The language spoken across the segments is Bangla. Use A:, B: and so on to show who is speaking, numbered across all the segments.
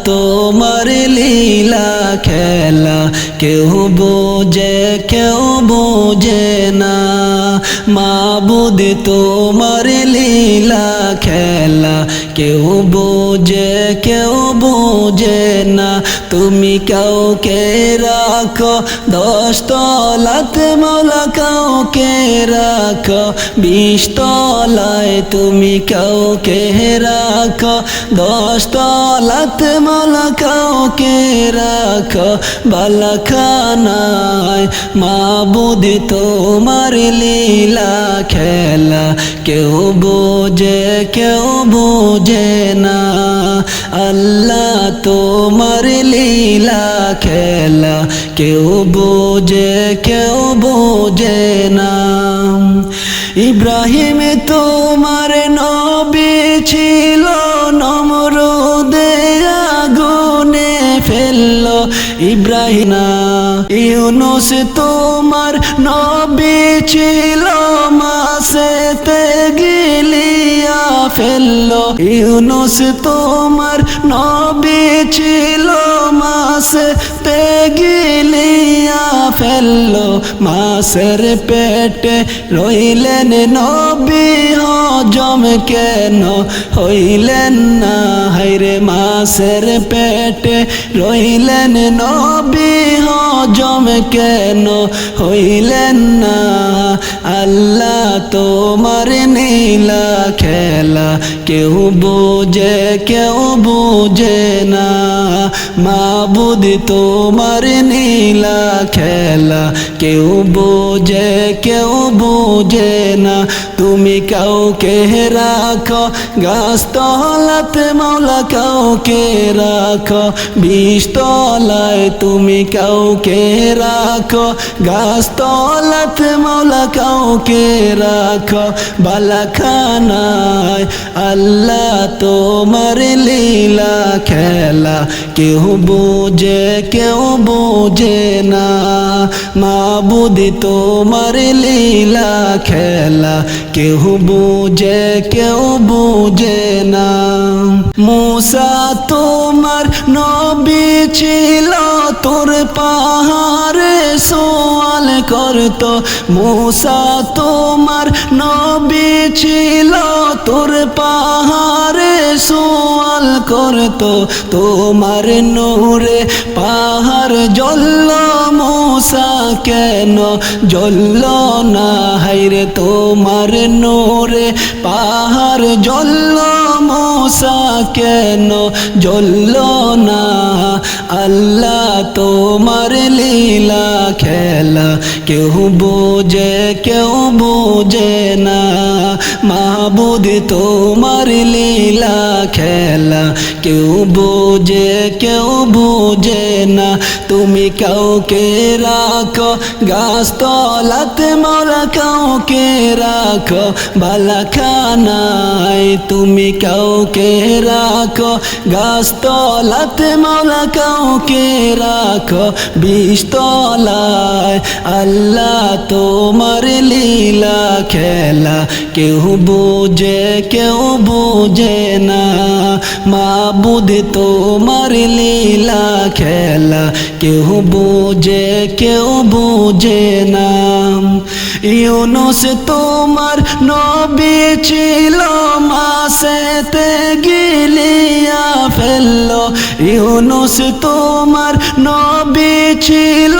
A: তোমার লীলা খেলা কেউ বোঝে না মাবুদ তোমার লীলা খেলা কেউ বোঝে না তুমি কাউকে রাখো 10 তলাতে মওলা কাউকে রাখো 20 তলায় তুমি কাউকে রাখো 10 তলাতে মওলা কাউকে রাখো বালাখানায় মাবুদ তোমার লীলা খেলা কেউ বোঝে না আল্লাহ তোমার লীলা খেলা কেউ বোঝে না ইব্রাহিম তোমার নবী ছিল নমরুদে আগুনে ফেললো ইব্রাহিম ইউনুস তোমার নবী ছিল মাছেতে গিলিয়া ফেললো ইউনুস তোমার নবী ছিল মাছেতে গিলিয়া ফেললো মাছের পেটে রইলেন নবী হজম কেন হইলেন না হায়রে মাছের পেটে রইলেন নবী হজম কেন হইলেন না আল্লাহ তোমার নীলা খেলা কেউ বোঝে না মাবুদ তোমার নীলা খেলা কেউ বোঝে না তুমি কাউকে রাখো গাছ তলাতে মওলা কাউকে রাখো 20 তলায় তুমি কাউকে রাখো গাছ তলাতে মওলা কাউকে রাখো বালাখানায় আল্লাহ তোমার লীলা খেলা কেউ বোঝে না মাবুদ তোমার লীলা খেলা কেউ বোঝে না মূসা তোমার নবী ছিল তোর পাহাড়ে সওয়াল করতো মূসা তোমার নবী ছিল তোর পাহাড়ে সওয়াল করতো তোমার নূরে পাহাড় জ্বলল মূসা কেন জ্বলল না হায়রে তোমার নূরে পাহাড় জ্বলল মূসা কেন জ্বলল না আল্লাহ তোমার লীলা খেলা কেউ বোঝে না মাবুদ তোমার লীলা খেলা কেউ বোঝে না তুমি কাউকে রাখো গাছ তলাতে মওলা কাউকে রাখো বালাখানায় তুমি কাউকে রাখো গাছ তলাতে মওলা কাউকে রাখো 20 তলায় আল্লাহ তোমার লীলা খেলা কেউ বোঝে না মাবুদ তোমার লীলা খেলা কেউ বোঝে না ইউনুস তোমার নবী ছিল মাছেতে গিলিয়া ফেললো ইউনুস তোমার নবী ছিল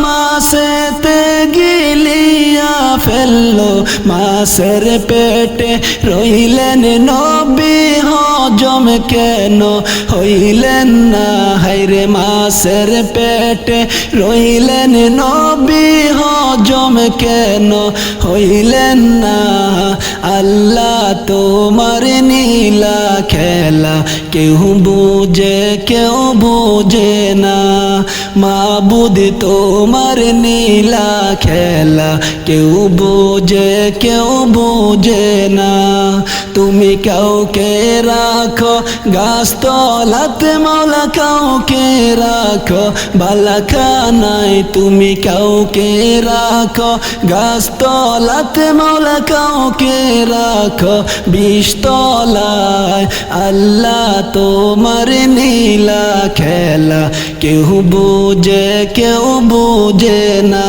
A: মাছেতে গিলিয়া ফেললো মাছের পেটে রইলেন নবী হজম কেন হইলেন না হায়রে মাছের পেটে রইলেন নবী হজম কেন হইলেন না আল্লাহ তোমার নীলা খেলা কেউ বোঝে না মাবুদ তোমার নীলা খেলা কেউ বোঝে না তুমি কাউকে রাখো গাছ তলাতে মওলা কাউকে রাখো বালাখানায় তুমি কাউকে রাখো গাছ তলাতে মওলা কাউকে রাখো 20 তলায় আল্লাহ তোমার নীলা খেলা কেউ বোঝে কেউ বোঝে না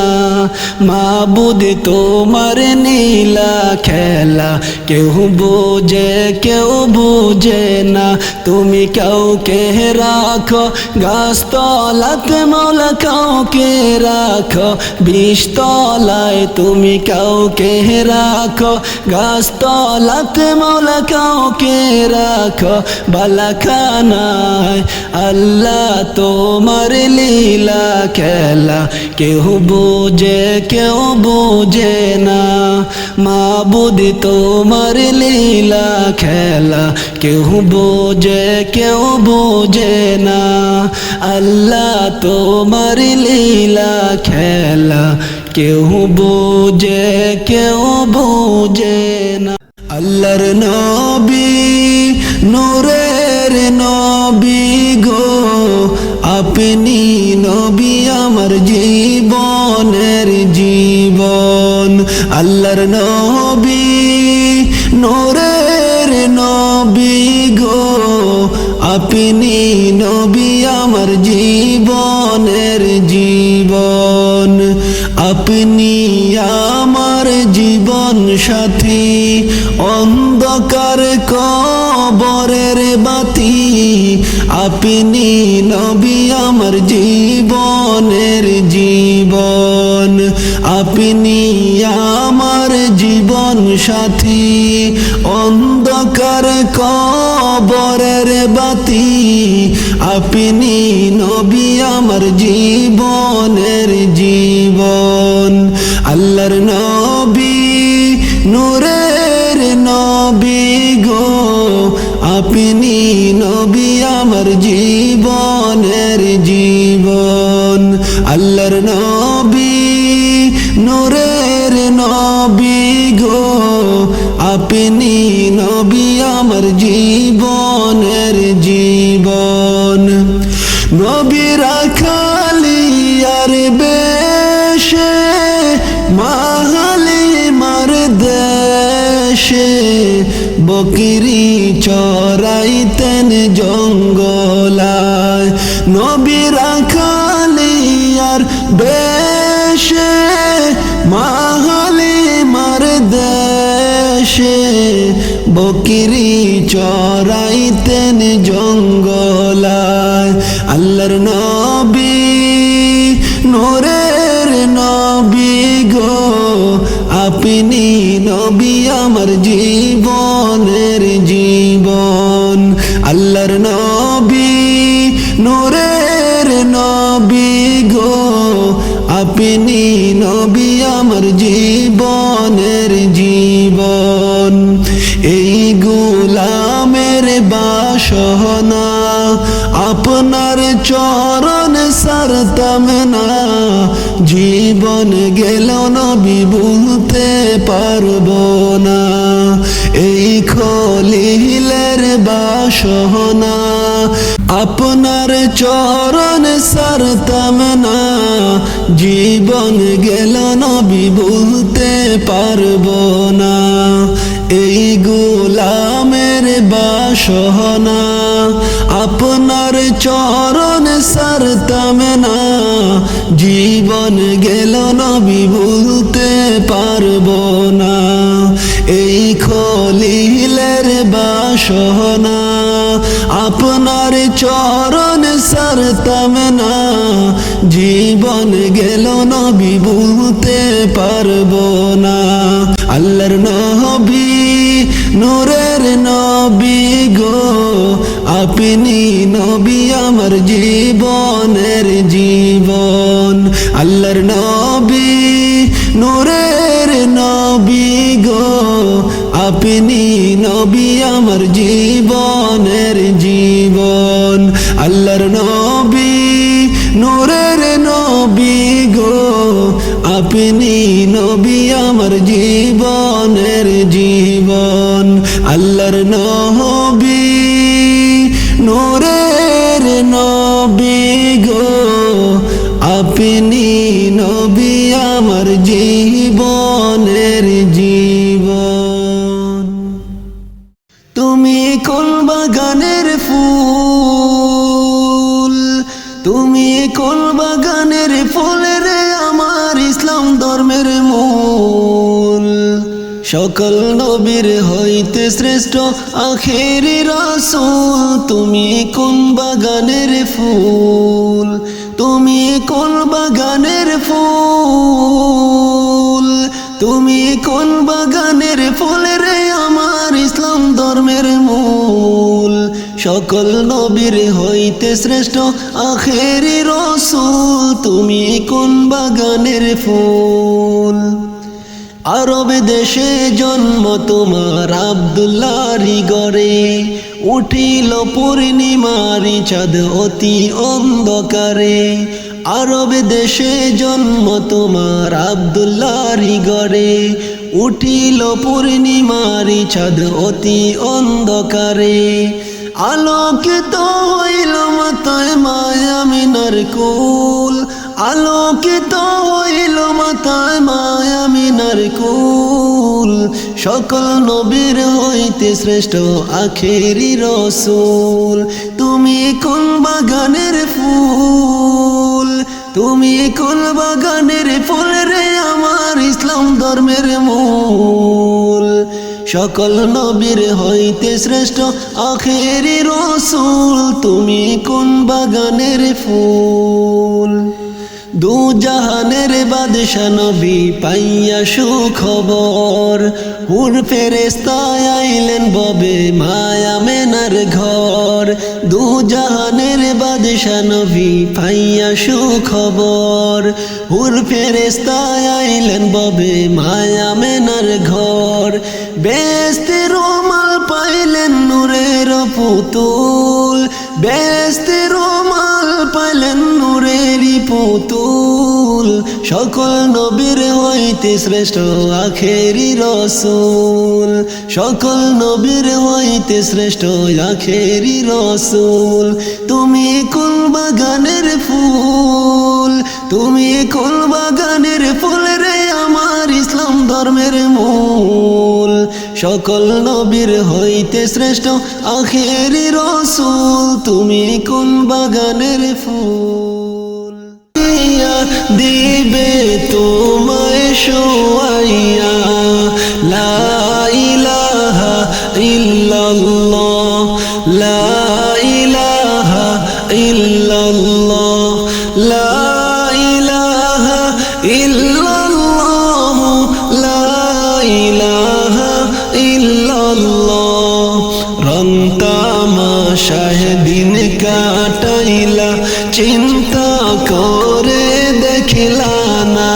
A: মাবুদ তোমার নীলা খেলা কেউ বোঝে কেউ বোঝে না তুমি কাউকে রাখো গাছতলাতে মৌলা কাউকে রাখো বিষতলায় তুমি কাউকে রাখো গাছতলাতে মৌলা কাউকে রাখো বালাখানায় আল্লাহ তোমার লীলা খেলা কেউ বোঝে কেউ বোঝে না মাবুদ তোমার লীলা খেলা কেউ বোঝে কেউ বোঝে না আল্লাহ তোমার লীলা খেলা কেউ বোঝে কেউ বোঝে না আল্লাহর নবী নূরের নবী গো আপনি নবী আমার জীবনের জীবন আল্লাহর নবী নূরের নবী গো আপনি নবী আমার জীবনের জীবন আপনি আমার জীবন সাথী অন্ধকার কবরের বাতি আপনি নবী আমার জীবনের জীবন আপনি আমার জীবন সাথী অন্ধকার কবরের বাতি আপনি নবী আমার জীবনের জীবন আল্লাহর নবী নূরের নবী গো আপনি নবী আমার জীবনের জীবন আল্লাহর নবী নূরের নবী গো আপনি নবী আমার জীবনের জীবন নবী রাখালিয়ার বেশে মাহালি মার দেশে বকরি চরাইতেন জঙ্গলায় নবী রাখালিয়ার বেশে মাহালি মার দেশে বকরি চরাইতেন জঙ্গলায় আল্লাহর নবী নূরের নবী গো আপনি নবী আমার জীবনের জীবন আল্লাহর নবী নূরের নবী গো আপনি নবী আমার জীবনের জীবন এই গোলামের বাসনা আপনার চরণ সারতাম না জীবন গেল নবী ভুলতে পারবো না এই খলিলের বাসনা আপনার চরণ সারতাম না জীবন গেল নবী ভুলতে পারবো না এই গোলামের বাসনা আপনার চরণ সারতাম না জীবন গেল নবী ভুলতে পারবো না এই খলিলের বাসনা আপনার চরণ সারতাম না জীবন গেল নবী ভুলতে পারবো না আল্লাহর নবী নূরের নবী গো আপনি নবী আমার জীবনের জীবন আল্লাহর নবী নূরের নবী গো আপনি নবী আমার জীবনের জীবন আল্লাহর নবী নূরের নবী গো আপনি নবী আমার জীবনের জীবন আল্লাহর নবী নূরের নবী গো আপনি নবী আমার জীবনের জীবন তুমি কোন বাগানের ফুল তুমি কোন বাগানের ফুল রে আমার ইসলাম ধর্মের মূল। সকল নবীর হইতে শ্রেষ্ঠ আখেরি রাসূল, তুমি কোন বাগানের ফুল, তুমি কোন বাগানের ফুল, তুমি কোন বাগানের ফুল রে আমার ইসলাম ধর্মের মূল। সকল নবীর হইতে শ্রেষ্ঠ আখেরি রাসূল, তুমি কোন বাগানের ফুল। আরব দেশে জন্ম তোমার আব্দুল্লাহরি গড়ে, উঠিল পূর্ণিমারি চাঁদ অতি অন্ধকারে। আরব দেশে জন্ম তোমার আব্দুল্লাহরি গড়ে, উঠিল পূর্ণিমারি চাঁদ অতি অন্ধকারে। আলোকিত হইল মাথায় মায়া মিনার কুল, আলোকিত হইল মাথায় মায়া মিনার কুল। সকল নবীর হইতে শ্রেষ্ঠ আখেরি রাসূল, তুমি কোন বাগানের ফুল, তুমি কোন বাগানের ফুল রে আমার ইসলাম ধর্মের মূল। সকল নবীর হইতে শ্রেষ্ঠ আখেরি রাসূল, তুমি কোন বাগানের ফুল। দু জাহানের বাদশা নবী পাইয়া সুখবর, হুর ফেরেশতা আইলেন ববে মায়া মেনার ঘর। দু জাহানের বাদশা নবী পাইয়া সুখবর, হুর ফেরেশতা আইলেন ববে মায়া মেনার ঘর। বেহেশতের রুমাল পাইলেন নূরের পুতুল, বেহেশতের রুমাল পাইলেন নূরেরই পুতুল। সকল নবীর হইতে শ্রেষ্ঠ আখেরি রাসূল, সকল নবীর হইতে শ্রেষ্ঠ আখেরি রাসূল। তুমি কোন বাগানের ফুল, তুমি কোন বাগানের ফুল রে আমার ইসলাম ধর্মের মূল। সকল নবীর হইতে শ্রেষ্ঠ আখেরি রাসূল, তুমি কোন বাগানের ফুল। দিবে তোমায় শোয়াইয়া, লা ইলাহা ইল্লাল্লাহ, লা ইলাহা ইল্লাল্লাহ, লা ইলাহা ইল্লাল্লাহ, লা ইলাহা ইল্লাল্লাহ। রং তামাশায় দিন কাটাইলা, চিন্তা করে দেখিলা না।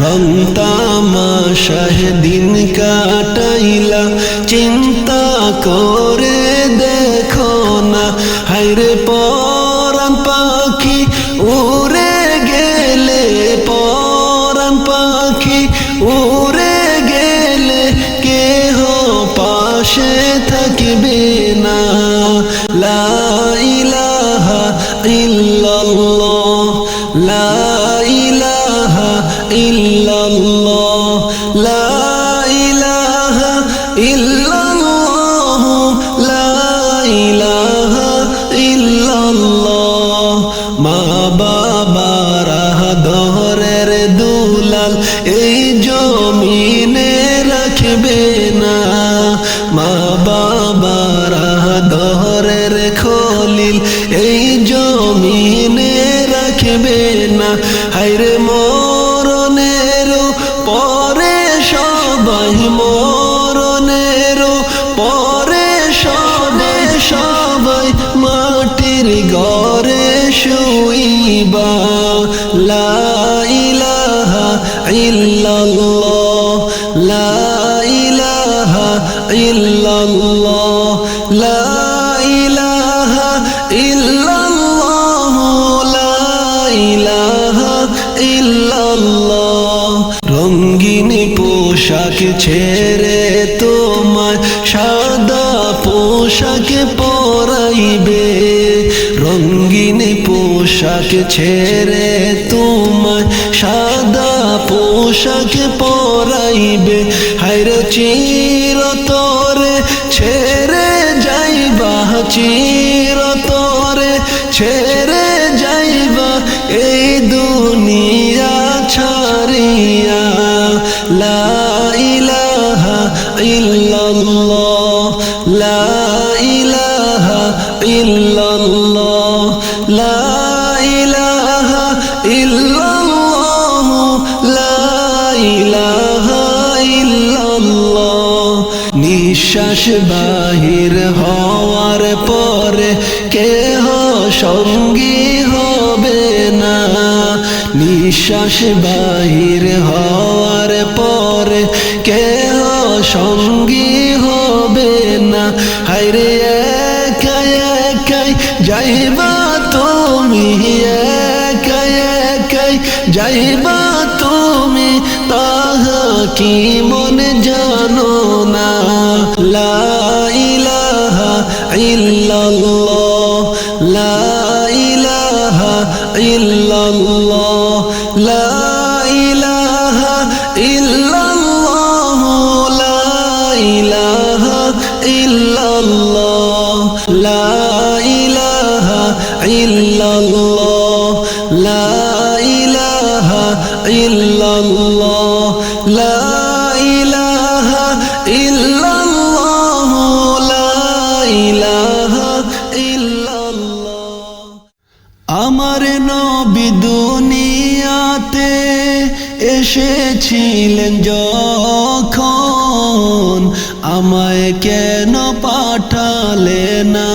A: রং তামাশায় দিন কাটাইলা, চিন্তা করে দেখো না। হায়রে পরাণ পাখি উড়ে গেলে, পরাণ পাখি উড়ে গেলে, কেহ পাশে থাকবে না। লা ইলাহা ইল্লাল্লাহ, লা ইলাহা ইল্লাল্লাহ, লা ইলাহা ইল্লাল্লাহ, লা ইলাহা ইল্লাল্লাহ। মা বাবারা দহরের দুলাল এই জমিনে রাখবে না। মা বাবারা দহরের খলিল এই জমিনে রাখবে না। হায়রে মরণের পরে সবাই, মরণের পরে সবাই, সবাই মাটির ঘরে শুইবা। লা ইলাহা ইল্লাল্লাহ, লা ইলাহা ইল্লাল্লাহ, লা ইলাহা ইল্লাল্লাহ, লা ইলাহা ইল্লাল্লাহ। রঙিন পোশাক ছেড়ে তোমায় সাদা পোশাক পরাইবে। রঙিন পোশাক ছেড়ে তোমায় সাদা পোশাক পরাইবে। হায়রে চিরতরে ছেড়ে যাইবা, চিরতরে ছেড়ে ইল্লাল্লাহ লা ইলাহা ইল্লাল্লাহ লা ইলাহা ইল্লাল্লাহ নিঃশ্বাস বাহির হওয়ার পরে কেহ সঙ্গী হবে না নিঃশ্বাস বাহির হওয়ার পরে কেহ সঙ্গী হবে না হায়রে একাই একাই যাইবা তুমি একাই একাই যাইবা তুমি তাহা কি মনে জানো না লা ইলাহা ইল্লাল্লাহ লা ইলাহা ইল্লাল্লাহ লা ইলাহা ইল্লাল্লাহ লা ইলাহা ইল্লাল্লাহ লা ইলাহা ইল্লাল্লাহ লা ইলাহা ইল্লাল্লাহ লা ইলাহা ইল্লাল্লাহ লা ইলাহা ইল্লাল্লাহ আমার নবী দুনিয়াতে এসেছিলেন যখন আমায় কেন পাঠালে না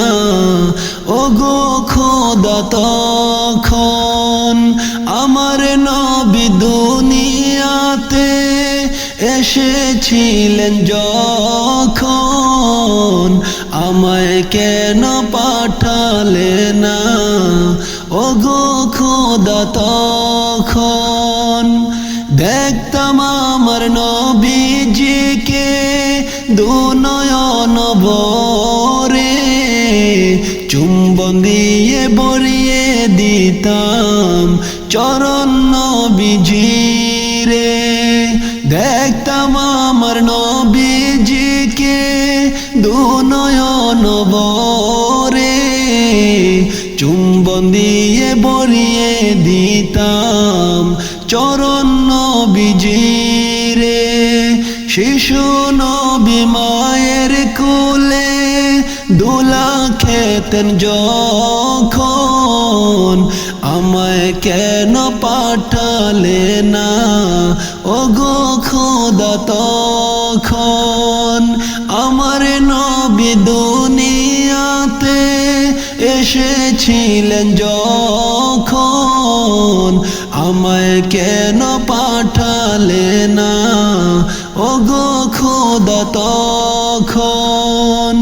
A: ওগো খোদা তখন আমার নবী দুনিয়াতে এসেছিলেন যখন আমায় কেন পাঠালে না ওগো খোদা তখন দেখতাম আমার নবীজিকে দুনয়ন ভরে চুম্বন দিয়ে ভরিয়ে দিতাম চরণ নবীজিরে দেখতাম আমার নবীজিকে দুনয়ন ভরে চুম্বন দিয়ে ভরিয়ে দিতাম চরণ নবীজিরে শিশু নবী মায়ের কোলে দোলা খেতেন যখন আমায় কেন পাঠালে না ওগো খোদা তখন আমার নবী দুনিয়াতে এসেছিলেন যখন আমায় কেন পাঠালে না ওগো খোদা তখন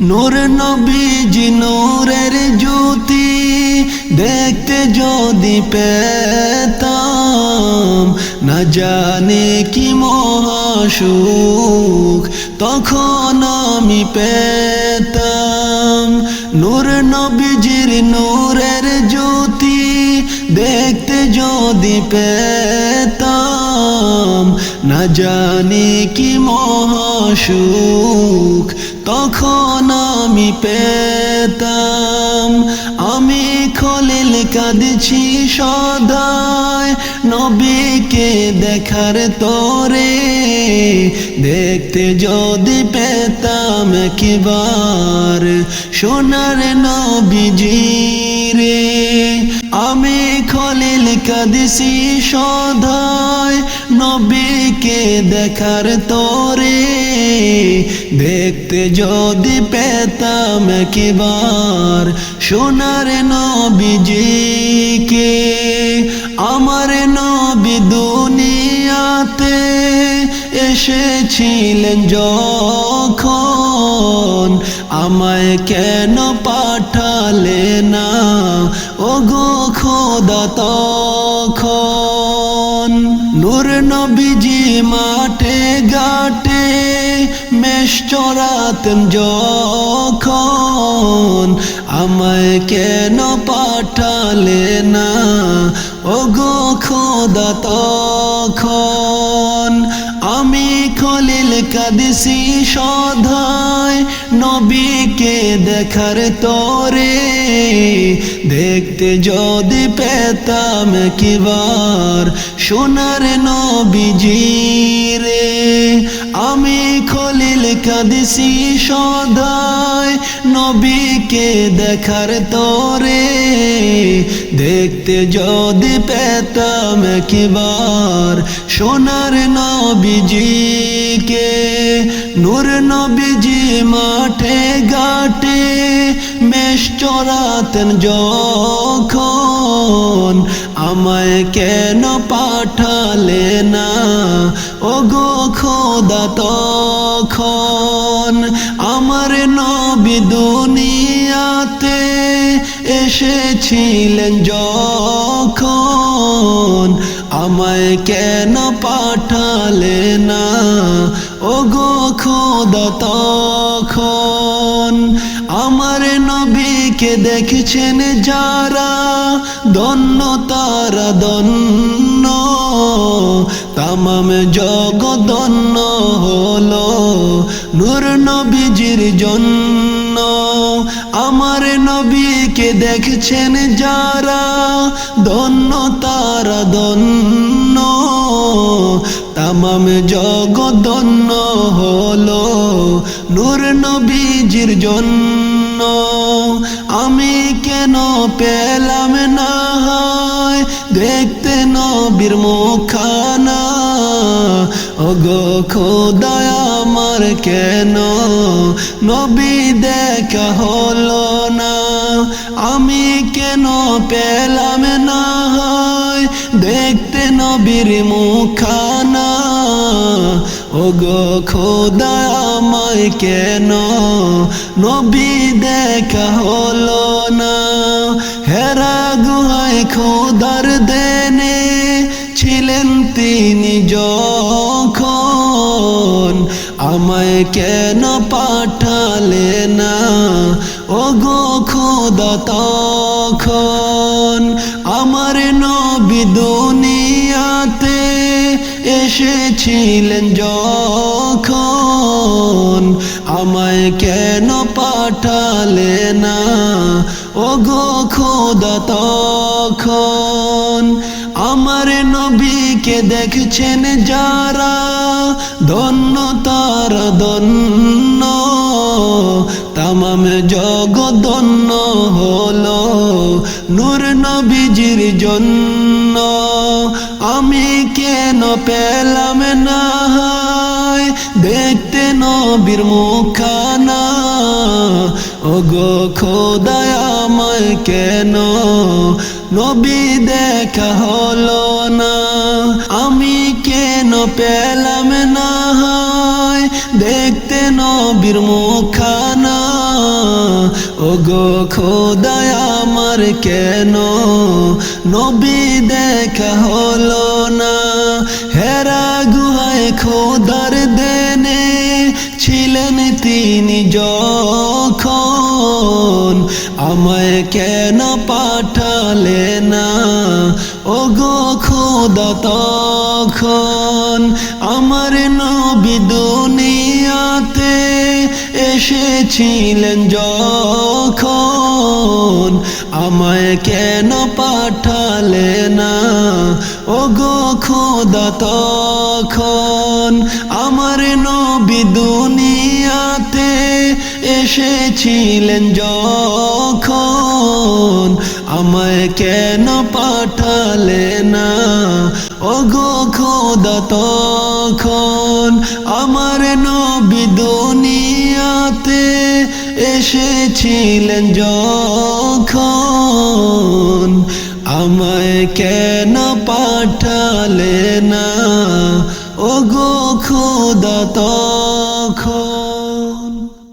A: নূর নবীজি নূরের জ্যোতি দেখতে যদি পেতাম না জানে কি মহাসুখ তখন আমি পেতাম নূর নবীজির নূরের জ্যোতি দেখতে যদি পেতাম না জানি কি মহাসুখ তখন আমি পেতাম আমি খলিল কাঁদছি সদায় নবীকে দেখার তরে দেখতে যদি পেতাম একবার সোনার নবীজিরে আমি খলিল কাঁদছি সদায় নবীকে দেখার তরে দেখতে যদি পেতাম একবার সোনার নবীজিকে আমার নবী দুনিয়াতে এসেছিলেন যখন আমায় কেন পাঠালে না ওগো খোদা তখন নূর নবীজি মাঠে ঘাটে মেষ চরাতেন যখন আমায় কেন পাঠালে না ওগো খোদা তখন আমি খলিল কাঁদছি সদায় নবীকে দেখার তরে দেখতে যদি পেতাম একবার সোনার নবীজিরে আমি খলিল কাঁদছি সদায় নবীকে দেখার তরে দেখতে যদি পেতাম একবার সোনার নবীজিকে নূর নবীজি মাঠে ঘাটে মেষ চরাতেন যখন আমায় কেন পাঠালে না ওগো খোদা তখন আমার নবী দুনিয়াতে এসেছিলেন যখন আমায় কেন পাঠালে না ওগো খোদা তখন আমার নবীকে দেখছেন যারা ধন্য তারা ধন্য তামাম জগৎ ধন্য হলো নূর নবীজির জন্য আমার নবীকে দেখছেন যারা ধন্য তারা ধন্য তামাম জগৎ ধন্য হলো নূর নবীজির জন্য আমি কেন পেলাম না দেখতে নবীর মুখখানা ওগো খোদা আমার কেন নবী দেখা হলো না আমি কেন পেলাম না দেখতে নবীর মুখখানা ওগো খোদা আমায় কেন নবী দেখা হলো না হেরা গুহায় খোদার দেনে ছিলেন তিনি যখন আমায় কেন পাঠালে না ওগো খোদা তখন আমার নবী দুনিয়াতে এসেছিলেন যখন আমায় কেন পাঠালে না ওগো খোদা তখন আমার নবীকে দেখছেন যারা ধন্য তারা ধন্য তামাম জগৎ ধন্য হলো নূর নবীজির জন্য আমি কেন পেলাম না দেখতে নবীর মুখখানা ওগো খোদা আমায় কেন নবী দেখা হলো না আমি কেন পেলাম না দেখতে নবীর মুখখানা ওগো খোদা আমার কেন নবী দেখা হলো না হেরা গুহায় খোদার দেনে ছিলেন তিনি যখন আমায় কেন পাঠালে না ওগো খোদা তখন আমার নবী দুনিয়াতে এসেছিলেন যখন আমায় কেন পাঠালে না ওগো খোদা তখন আমার নবী দুনিয়াতে এসেছিলেন যখন আমায় কেন পাঠালে না ওগো খোদা তখন আমার নবী দুনিয়াতে এসেছিলেন যখন আমায় কেন পাঠালে না ওগো খোদা তখন